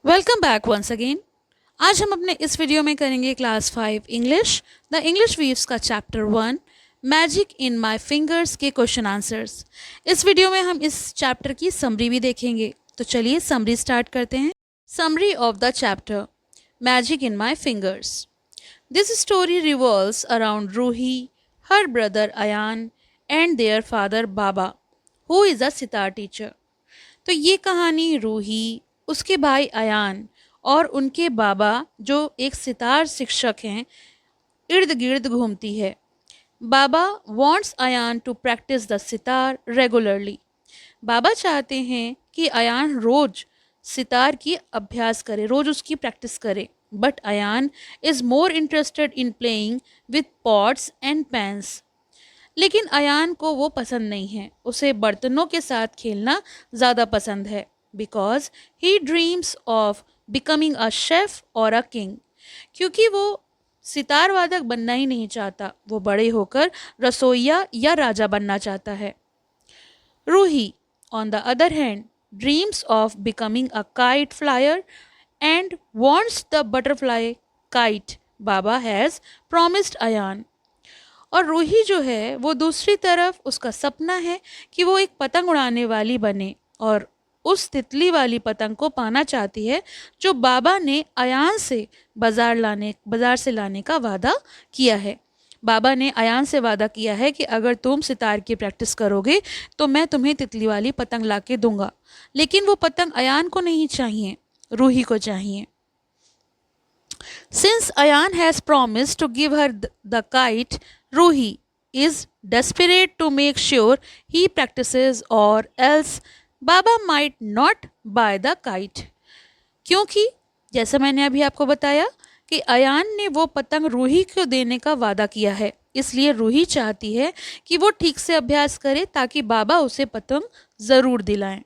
Welcome back once again. आज हम अपने इस वीडियो में करेंगे class 5 English the English weaves का chapter 1 magic in my fingers के क्वेश्चन आंसर्स। इस वीडियो में हम इस चैप्टर की समरी भी देखेंगे। तो चलिए समरी स्टार्ट करते हैं। Summary of the chapter magic in my fingers. This story revolves around Ruhi, her brother Ayaan and their father Baba who is a sitar teacher. तो ये कहानी रूही, उसके भाई अयान और उनके बाबा जो एक सितार शिक्षक हैं इर्द गिर्द घूमती है। Baba wants Ayaan to practise the sitar regularly. Baba चाहते हैं कि अयान रोज सितार की अभ्यास करे, रोज उसकी प्रैक्टिस करे। But Ayaan is more interested in playing with pots and pans. लेकिन अयान को वो पसंद नहीं है, उसे बर्तनों के साथ खेलना ज़्यादा पसंद है। Because he dreams of becoming a chef और अ किंग। क्योंकि वो सितार वादक बनना ही नहीं चाहता, वो बड़े होकर रसोइया या राजा बनना चाहता है। Ruhi on the other hand dreams of becoming a kite flyer and wants the butterfly kite Baba has promised Ayaan. और रूही जो है वो दूसरी तरफ उसका सपना है कि वो एक पतंग उड़ाने वाली बने और उस तितली वाली पतंग को पाना चाहती है जो बाबा ने अयान से बाजार से लाने का वादा किया है। बाबा ने अयान से वादा किया है कि अगर तुम सितार की प्रैक्टिस करोगे तो मैं तुम्हें तितली वाली पतंग ला के दूंगा। लेकिन वो पतंग अयान को नहीं चाहिए, रूही को चाहिए। Since Ayan has promised to give her the kite, Ruhi is desperate to make sure he practices, or else Baba might not buy the kite. क्योंकि जैसा मैंने अभी आपको बताया कि अयान ने वो पतंग रूही को देने का वादा किया है, इसलिए रूही चाहती है कि वो ठीक से अभ्यास करे ताकि बाबा उसे पतंग ज़रूर दिलाएं।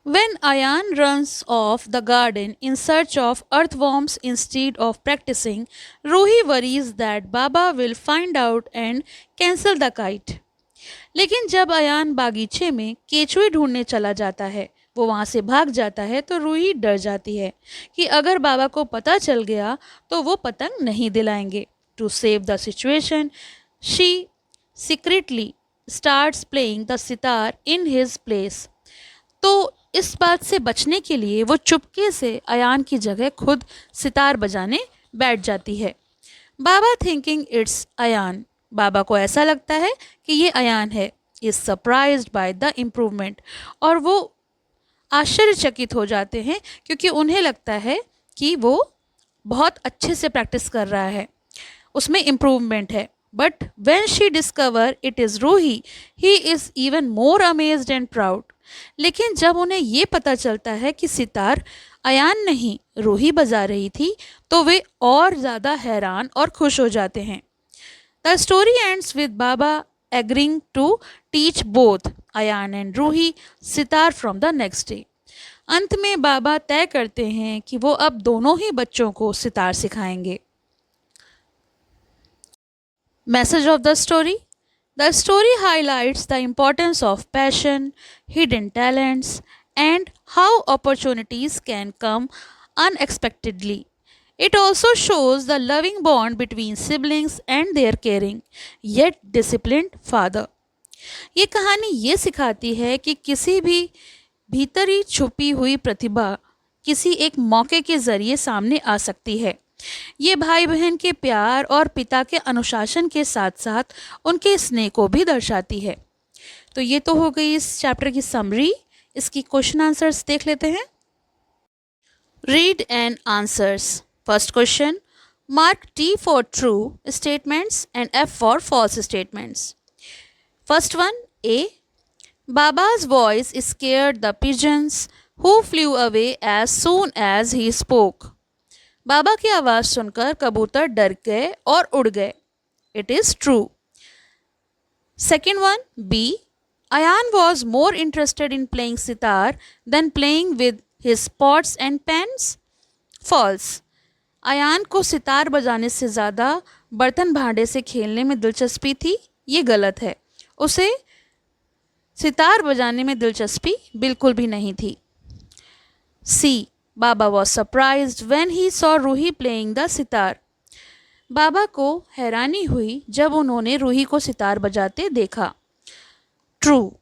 When Ayan runs off the garden in search of earthworms instead of practicing, Ruhi worries that Baba will find out and cancel the kite. लेकिन जब अयान बागीचे में केचुए ढूंढने चला जाता है, वो वहाँ से भाग जाता है, तो रूही डर जाती है कि अगर बाबा को पता चल गया तो वो पतंग नहीं दिलाएंगे। To save the situation she secretly starts playing the sitar in his place. तो इस बात से बचने के लिए वो चुपके से अयान की जगह खुद सितार बजाने बैठ जाती है। बाबा थिंकिंग इट्स अयान, बाबा को ऐसा लगता है कि ये अयान है। Is surprised by the improvement, और वो आश्चर्यचकित हो जाते हैं क्योंकि उन्हें लगता है कि वो बहुत अच्छे से प्रैक्टिस कर रहा है, उसमें इम्प्रूवमेंट है। But when she discover it is Ruhi, he is even more amazed and proud. लेकिन जब उन्हें ये पता चलता है कि सितार अयान नहीं रूही बजा रही थी, तो वे और ज़्यादा हैरान और खुश हो जाते हैं। The story ends with Baba agreeing to teach both Ayaan and Ruhi sitar from the next day. अंत में बाबा तय करते हैं कि वो अब दोनों ही बच्चों को सितार सिखाएंगे। Message of the story. The story highlights the importance of passion, hidden talents, and how opportunities can come unexpectedly. It also shows the loving bond between siblings and their caring, yet disciplined father. ये कहानी ये सिखाती है कि किसी भी भीतरी छुपी हुई प्रतिभा किसी एक मौके के ज़रिए सामने आ सकती है। ये भाई बहन के प्यार और पिता के अनुशासन के साथ साथ उनके स्नेह को भी दर्शाती है। तो ये तो हो गई इस चैप्टर की समरी। इसकी क्वेश्चन आंसर्स देख लेते हैं। Read and answers. First question, mark T for true statements and F for false statements. First one, A, Baba's voice scared the pigeons who flew away as soon as he spoke. Baba की आवाज़ सुनकर कबूतर डर गए और उड़ गए। It is true. Second one, B, Ayaan was more interested in playing sitar then playing with his pots and pans. False. Ayaan को सितार बजाने से ज़्यादा बर्तन भांडे से खेलने में दिलचस्पी थी। ये गलत है, उसे सितार बजाने में दिलचस्पी बिल्कुल भी नहीं थी। सी, Baba was surprised when he saw Ruhi playing the sitar. बाबा को हैरानी हुई जब उन्होंने रूही को सितार बजाते देखा. True.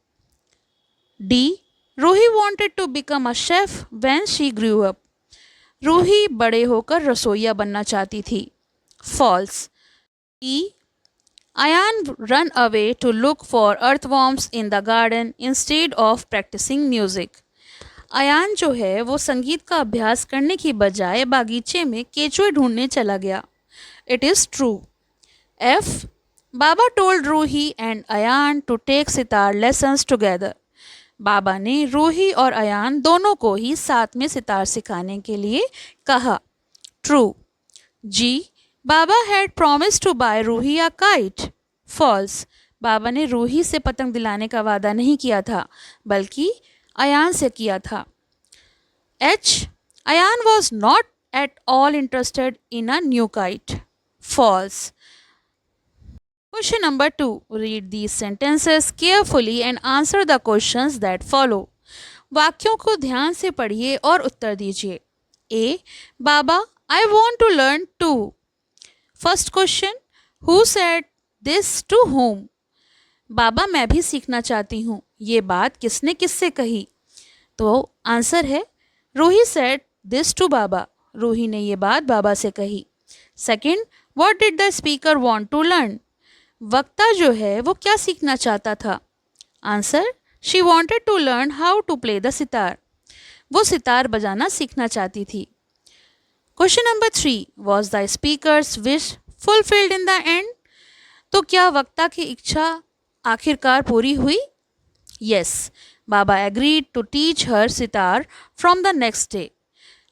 D. Ruhi wanted to become a chef when she grew up. Ruhi बड़े होकर रसोइया बनना चाहती थी. False. E. Ayan ran away to look for earthworms in the garden instead of practicing music. Ayan जो है वो संगीत का अभ्यास करने की बजाय बागीचे में केचुए ढूंढने चला गया. It is true. F. Baba told Ruhi and Ayan to take sitar lessons together. बाबा ने रूही और अयान दोनों को ही साथ में सितार सिखाने के लिए कहा. True. G. Baba had promised to buy Ruhi a kite. False. बाबा ने रूही से पतंग दिलाने का वादा नहीं किया था बल्कि अयान से किया था. H. Ayan was not at all interested in a new kite. False. Question number 2. Read these sentences carefully and answer the questions that follow. वाक्यों को ध्यान से पढ़िए और उत्तर दीजिए. A. Baba, I want to learn too. First question. Who said this to whom? बाबा मैं भी सीखना चाहती हूँ. ये बात किसने किससे कही? तो आंसर है रूही said this to बाबा. रूही ने ये बात बाबा से कही. Second. What did the speaker want to learn? वक्ता जो है वो क्या सीखना चाहता था? Answer. She wanted to learn how to play the sitar. वो सितार बजाना सीखना चाहती थी. Question number 3. Was the speaker's wish fulfilled in the end? तो क्या वक्ता की इच्छा आखिरकार पूरी हुई? Yes. Baba agreed to teach her sitar from the next day.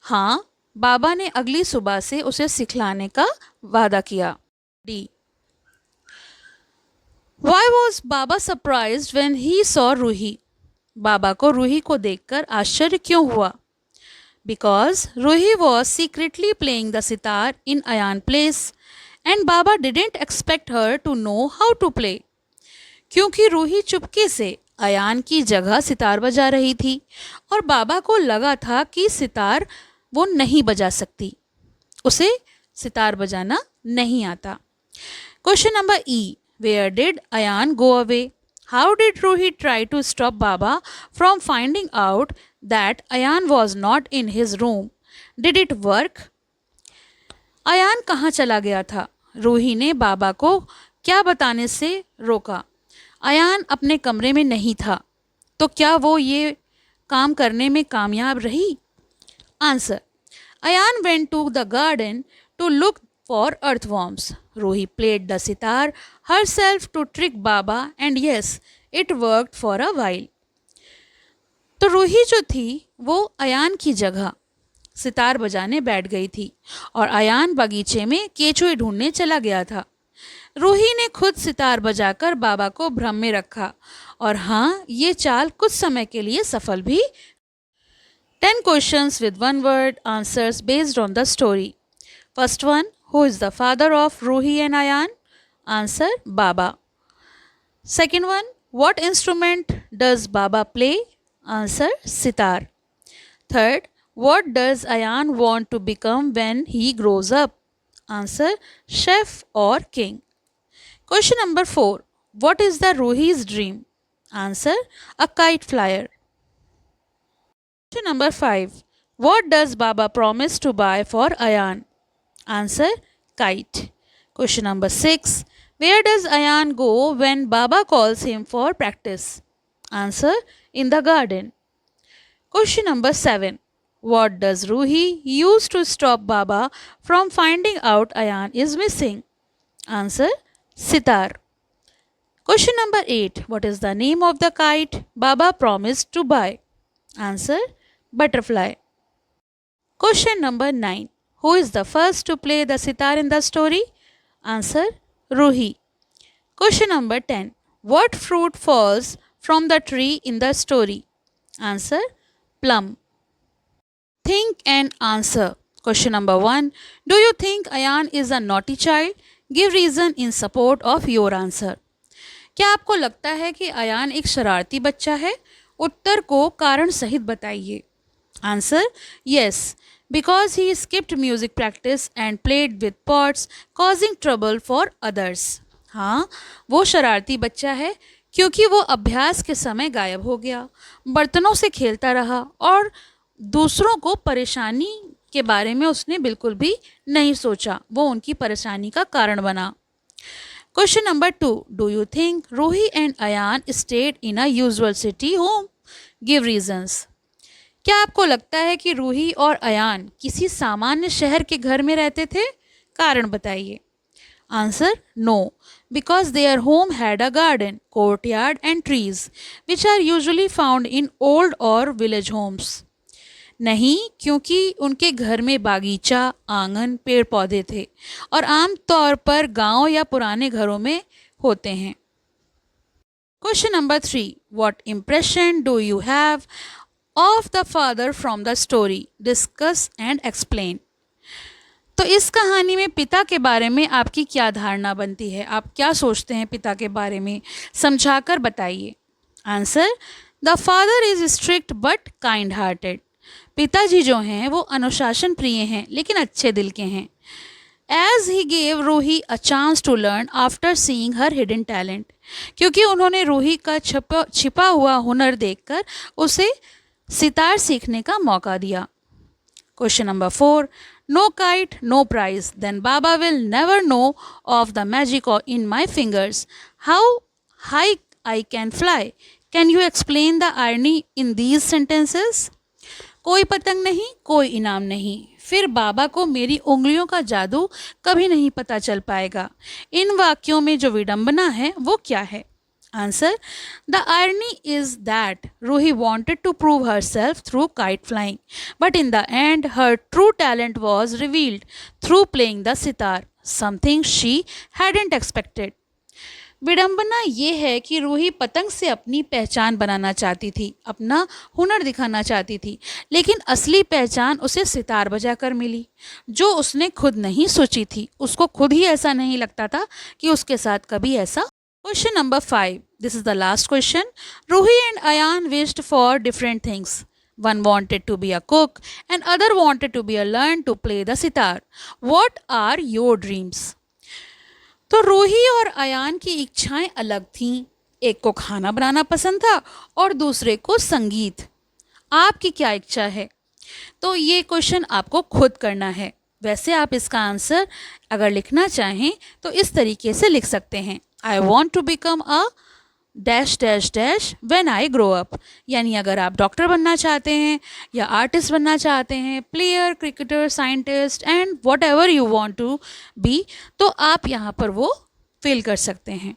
हाँ, बाबा ने अगली सुबह से उसे सिखलाने का वादा किया. D. Why was Baba surprised when he saw Ruhi? बाबा को रूही को देखकर आश्चर्य क्यों हुआ? Because Ruhi was secretly playing the sitar in Ayan place and Baba didn't expect her to know how to play. क्योंकि रूही चुपके से अयान की जगह सितार बजा रही थी और बाबा को लगा था कि सितार वो नहीं बजा सकती, उसे सितार बजाना नहीं आता. Question number E. Where did Ayan go away? How did Ruhi try to stop Baba from finding out that Ayan was not in his room? Did it work? Ayaan कहाँ चला गया था? रूही ने बाबा को क्या बताने से रोका? अयान अपने कमरे में नहीं था. तो क्या वो ये काम करने में कामयाब रही? Answer. Ayan went to the garden to look for earthworms. Ruhi played the sitar herself to trick Baba and yes, it worked for a while. तो रूही जो थी वो अयान की जगह सितार बजाने बैठ गई थी और अयान बगीचे में केचुए ढूंढने चला गया था. रूही ने खुद सितार बजाकर बाबा को भ्रम में रखा और हाँ, ये चाल कुछ समय के लिए सफल भी. 10 questions with one word answers based on the story. First one. Who is the father of Ruhi and Ayan? Answer. Baba. Second one. What instrument does Baba play? Answer. Sitar. Third. What does Ayan want to become when he grows up? Answer. Chef or king. Question number 4. What is the Ruhi's dream? Answer. A kite flyer. Question number 5. What does Baba promise to buy for Ayan? Answer. Kite. Question number 6. Where does Ayan go when Baba calls him for practice? Answer. In the garden. Question number 7. What does Ruhi use to stop Baba from finding out Ayan is missing? Answer. Sitar. Question number 8. What is the name of the kite Baba promised to buy? Answer. Butterfly. Question number 9. Who is the first to play the sitar in the story? Answer. Ruhi. Question number 10. What fruit falls from the tree in the story? Answer. Plum. Think and answer. Question number 1. Do you think Ayan is a naughty child? Give reason in support of your answer. क्या आपको लगता है कि अयान एक शरारती बच्चा है? उत्तर को कारण सहित बताइए. Answer, yes, because he skipped music practice and played with pots, causing trouble for others. हाँ, वो शरारती बच्चा है क्योंकि वो अभ्यास के समय गायब हो गया, बर्तनों से खेलता रहा और दूसरों को परेशानी के बारे में उसने बिल्कुल भी नहीं सोचा, वो उनकी परेशानी का कारण बना। Question number 2, do you think Ruhi and Ayaan stayed in a usual city home? Give reasons. क्या आपको लगता है कि रूही और अयान किसी सामान्य शहर के घर में रहते थे? कारण बताइए। Answer, no, because their home had a garden, courtyard and trees which are usually found in old or village homes. नहीं, क्योंकि उनके घर में बागीचा, आंगन, पेड़ पौधे थे और आम तौर पर गांव या पुराने घरों में होते हैं। Question number 3, what impression do you have of the father from the story? Discuss and explain. तो इस कहानी में पिता के बारे में आपकी क्या धारणा बनती है? आप क्या सोचते हैं पिता के बारे में? समझाकर बताइए। Answer, the father is strict but kind hearted. पिताजी जो हैं वो अनुशासन प्रिय हैं लेकिन अच्छे दिल के हैं। As he gave Ruhi a chance to learn after seeing her hidden talent, क्योंकि उन्होंने रूही का छिपा हुआ हुनर देखकर उसे सितार सीखने का मौका दिया। Question number 4, no kite no prize, then Baba will never know of the magic in my fingers, how high I can fly, can you explain the irony in these sentences? कोई पतंग नहीं, कोई इनाम नहीं, फिर बाबा को मेरी उंगलियों का जादू कभी नहीं पता चल पाएगा। इन वाक्यों में जो विडंबना है वो क्या है? Answer, the irony is that Ruhi wanted to prove herself through kite flying, but in the end her true talent was revealed through playing the sitar, something she hadn't expected. विडंबना ये है कि रूही पतंग से अपनी पहचान बनाना चाहती थी, अपना हुनर दिखाना चाहती थी, लेकिन असली पहचान उसे सितार बजाकर मिली, जो उसने खुद नहीं सोची थी। उसको खुद ही ऐसा नहीं लगता था कि उसके साथ कभी ऐसा। Question number 5, this is the last question. Ruhi and Ayaan wished for different things. One wanted to be a cook and other wanted to be a learn to play the sitar. What are your dreams? तो रूही और अयान की इच्छाएं अलग थीं। एक को खाना बनाना पसंद था और दूसरे को संगीत। आपकी क्या इच्छा है? तो ये क्वेश्चन आपको खुद करना है। वैसे आप इसका आंसर अगर लिखना चाहें तो इस तरीके से लिख सकते हैं, I want to become a dash dash dash when I grow up. यानी अगर आप डॉक्टर बनना चाहते हैं या आर्टिस्ट बनना चाहते हैं, player, cricketer, scientist and whatever you want to be, तो आप यहाँ पर वो फिल कर सकते हैं।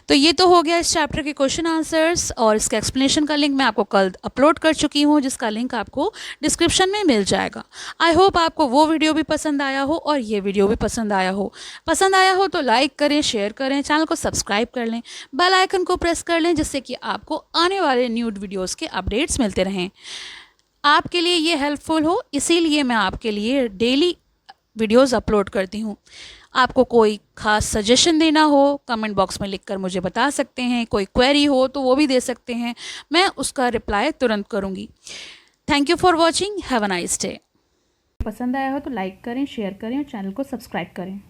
तो ये तो हो गया इस चैप्टर के क्वेश्चन आंसर्स, और इसका एक्सप्लेनेशन का लिंक मैं आपको कल अपलोड कर चुकी हूँ, जिसका लिंक आपको डिस्क्रिप्शन में मिल जाएगा। आई होप आपको वो वीडियो भी पसंद आया हो और ये वीडियो भी पसंद आया हो। पसंद आया हो तो लाइक करें, शेयर करें, चैनल को सब्सक्राइब कर लें, बेल आइकन को प्रेस कर लें, जिससे कि आपको आने वाले न्यू वीडियोज़ के अपडेट्स मिलते रहें। आपके लिए ये हेल्पफुल हो, इसीलिए मैं आपके लिए डेली वीडियोज़ अपलोड करती हूँ। आपको कोई ख़ास सजेशन देना हो कमेंट बॉक्स में लिखकर मुझे बता सकते हैं, कोई क्वेरी हो तो वो भी दे सकते हैं, मैं उसका रिप्लाई तुरंत करूँगी। Thank you for watching, have a nice day. पसंद आया हो तो लाइक करें, शेयर करें और चैनल को सब्सक्राइब करें।